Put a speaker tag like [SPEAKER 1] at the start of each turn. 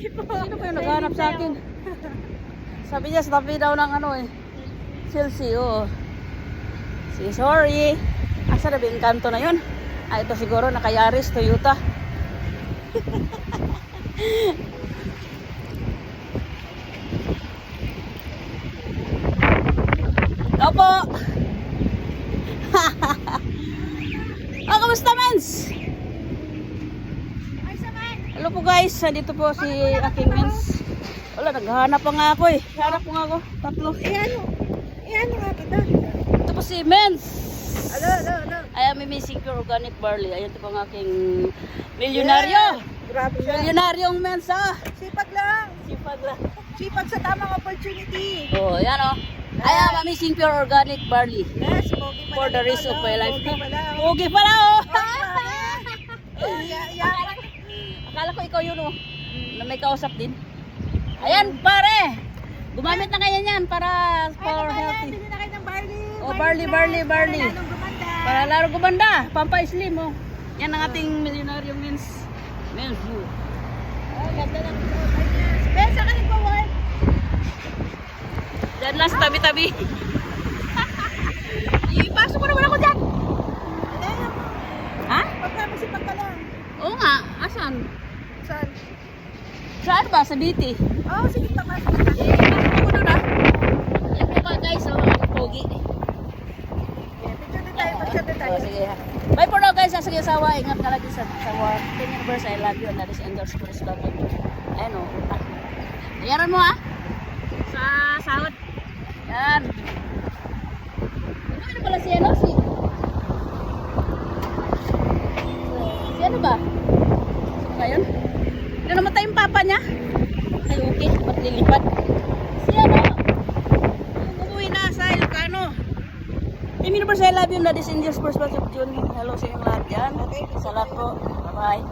[SPEAKER 1] Sino pa yung naghanap sa akin? Sabi niya, sa tabi daw ng ano eh. Chelsea, oo. Si sorry. Asa na ba yung kanto na yun? Ah, ito siguro, naka-Yaris, Toyota. Opo. Oh, kamusta, mens? Hello po guys, dito po si aking mens. Wala, naghahanap pa nga ako eh. Hanap po nga ako, tatlo.
[SPEAKER 2] Iyan nga kita.
[SPEAKER 1] Ito po si mens.
[SPEAKER 2] Ano.
[SPEAKER 1] I am missing pure organic barley. Ayan ito po ang aking milyonaryo.
[SPEAKER 2] Grabe siya.
[SPEAKER 1] Milyonaryong mens ah.
[SPEAKER 2] Sipag lang.
[SPEAKER 1] Sipag lang.
[SPEAKER 2] Sipag sa tamang opportunity.
[SPEAKER 1] Oh, yan oh. I am missing pure organic barley.
[SPEAKER 2] Yes, pogi pala.
[SPEAKER 1] For the rest of my life.
[SPEAKER 2] Pogi pala.
[SPEAKER 1] Pogi pala oh.
[SPEAKER 2] Yan.
[SPEAKER 1] Akala ko ikaw yun oh. Na may kausap din. Ayan pare. Gumamit na kayo niyan para for healthy.
[SPEAKER 2] Bili na kayo ng barley.
[SPEAKER 1] Oh, barley.
[SPEAKER 2] Para lalong gumanda.
[SPEAKER 1] Para laro gumanda. Pampa-slim oh. Yan ang ating milyonaryong mens. Mens food.
[SPEAKER 2] Oh, ganda ng profile niya. Ben, saan ka nagpa-work?
[SPEAKER 1] Diyan lang sa tabi-tabi. Ipasok mo naman ako dyan. Ha?
[SPEAKER 2] Pagkamasipag ka lang.
[SPEAKER 1] Oo nga. Asan?
[SPEAKER 2] Saan?
[SPEAKER 1] Saan ba? Sa BT.
[SPEAKER 2] Oh, sige, tamasok ka.
[SPEAKER 1] Pasok ako doon ah. Yan po ba guys? Oh, ang pogi.
[SPEAKER 2] Picture din tayo, picture din tayo.
[SPEAKER 1] Oh, sige ha. Bye for now guys. Sige asawa. Ingat ka lagi sa work. 10 universe. I love you. And that is endorse for this love. Ayan o. Bayaran mo ha. Sa sahod. Yan. Ano pala si ano? Si ano ba? Ayun. Ano namatay yung papa niya? Ay okay. Ba't lilipat? Si ano? Umuwi na sa Ilocano. Team Universe, I love you. That is India's first batch of June. Hello sa inyong lahat yan.
[SPEAKER 2] Okay.
[SPEAKER 1] Sa lahat po. Bye-bye.